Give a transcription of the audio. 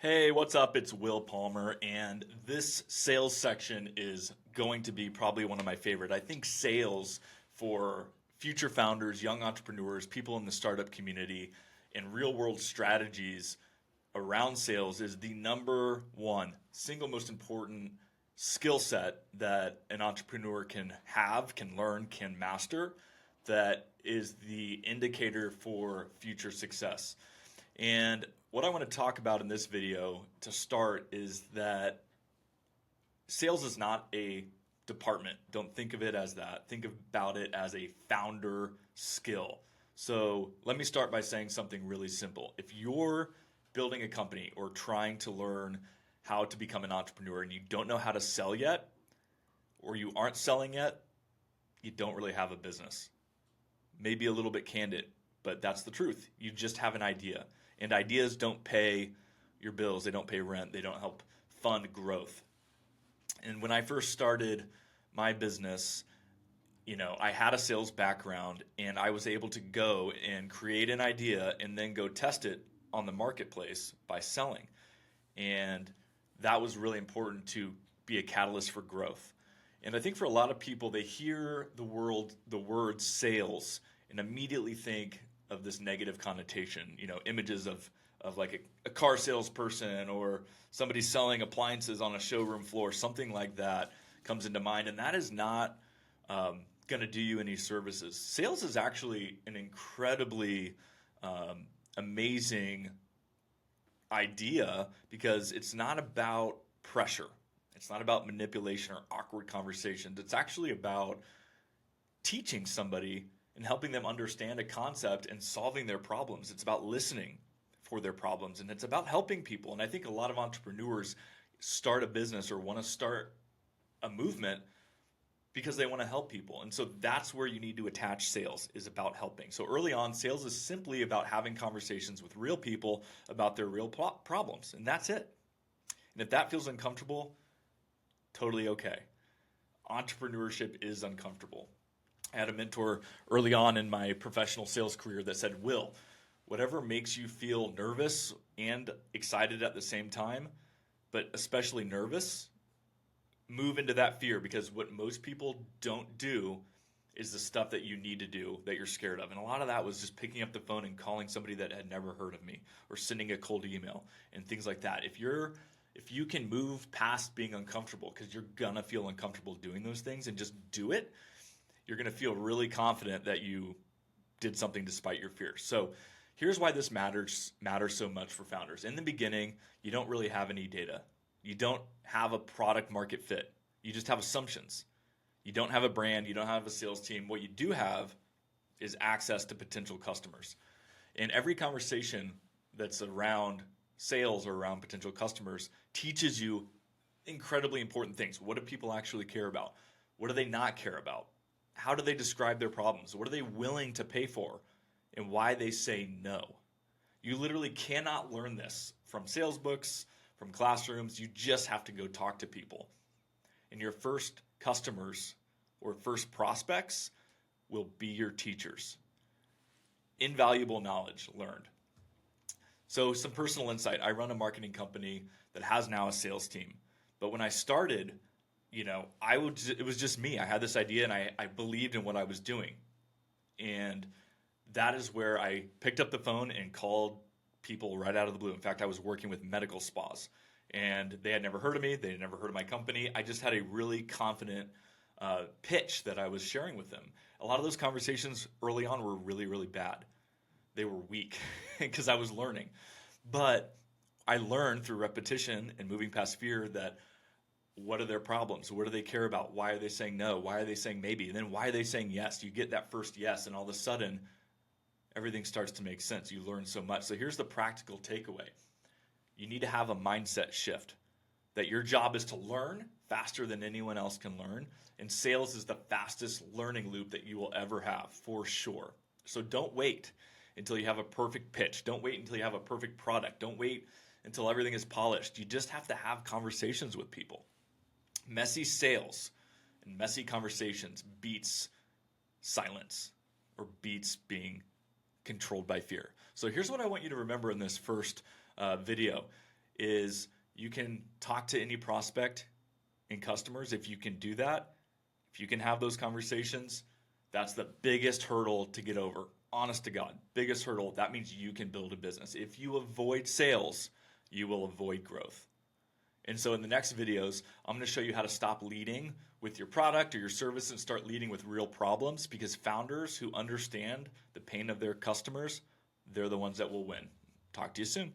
Hey, what's up? It's Will Palmer, and this sales section is going to be probably one of my favorite. I think sales for future founders, young entrepreneurs, people in the startup community, and real world strategies around sales is the number one single most important skill set that an entrepreneur can have, can learn, can master, that is the indicator for future success. And what I want to talk about in this video to start is that sales is not a department. Don't think of it as that. Think about it as a founder skill. So let me start by saying something really simple. If you're building a company or trying to learn how to become an entrepreneur and you don't know how to sell yet, or you aren't selling yet, you don't really have a business. Maybe a little bit candid, but that's the truth. You just have an idea. And ideas don't pay your bills, they don't pay rent, they don't help fund growth. And when I first started my business, I had a sales background and I was able to go and create an idea and then go test it on the marketplace by selling. And that was really important to be a catalyst for growth. And I think for a lot of people, they hear the word sales and immediately think of this negative connotation, images of like a car salesperson or somebody selling appliances on a showroom floor, something like that comes into mind. And that is not going to do you any services. Sales is actually an incredibly amazing idea because it's not about pressure. It's not about manipulation or awkward conversations. It's actually about teaching somebody and helping them understand a concept and solving their problems. It's about listening for their problems and it's about helping people. And I think a lot of entrepreneurs start a business or want to start a movement because they want to help people. And so that's where you need to attach sales, is about helping. So early on, sales is simply about having conversations with real people about their real problems. And that's it. And if that feels uncomfortable, totally okay. Entrepreneurship is uncomfortable. I had a mentor early on in my professional sales career that said, Will, whatever makes you feel nervous and excited at the same time, but especially nervous, move into that fear, because what most people don't do is the stuff that you need to do that you're scared of. And a lot of that was just picking up the phone and calling somebody that had never heard of me or sending a cold email and things like that. If you can move past being uncomfortable, because you're gonna feel uncomfortable doing those things, and just do it, you're going to feel really confident that you did something despite your fears. So here's why this matters so much for founders. In the beginning, you don't really have any data. You don't have a product market fit. You just have assumptions. You don't have a brand. You don't have a sales team. What you do have is access to potential customers. And every conversation that's around sales or around potential customers teaches you incredibly important things. What do people actually care about? What do they not care about? How do they describe their problems? What are they willing to pay for? And why they say no. You literally cannot learn this from sales books, from classrooms. You just have to go talk to people. And your first customers or first prospects will be your teachers. Invaluable knowledge learned. So some personal insight. I run a marketing company that has now a sales team. But when I started, it was just me. I had this idea and I believed in what I was doing. And that is where I picked up the phone and called people right out of the blue. In fact, I was working with medical spas and they had never heard of me. They had never heard of my company. I just had a really confident pitch that I was sharing with them. A lot of those conversations early on were really, really bad. They were weak because I was learning. But I learned through repetition and moving past fear that what are their problems? What do they care about? Why are they saying no? Why are they saying maybe? And then why are they saying yes? You get that first yes, and all of a sudden, everything starts to make sense. You learn so much. So here's the practical takeaway. You need to have a mindset shift that your job is to learn faster than anyone else can learn. And sales is the fastest learning loop that you will ever have, for sure. So don't wait until you have a perfect pitch. Don't wait until you have a perfect product. Don't wait until everything is polished. You just have to have conversations with people. Messy sales and messy conversations beats silence, or beats being controlled by fear. So here's what I want you to remember in this first video is you can talk to any prospect and customers. If you can do that, if you can have those conversations, that's the biggest hurdle to get over. Honest to God, biggest hurdle. That means you can build a business. If you avoid sales, you will avoid growth. And so in the next videos, I'm going to show you how to stop leading with your product or your service and start leading with real problems, because founders who understand the pain of their customers, they're the ones that will win. Talk to you soon.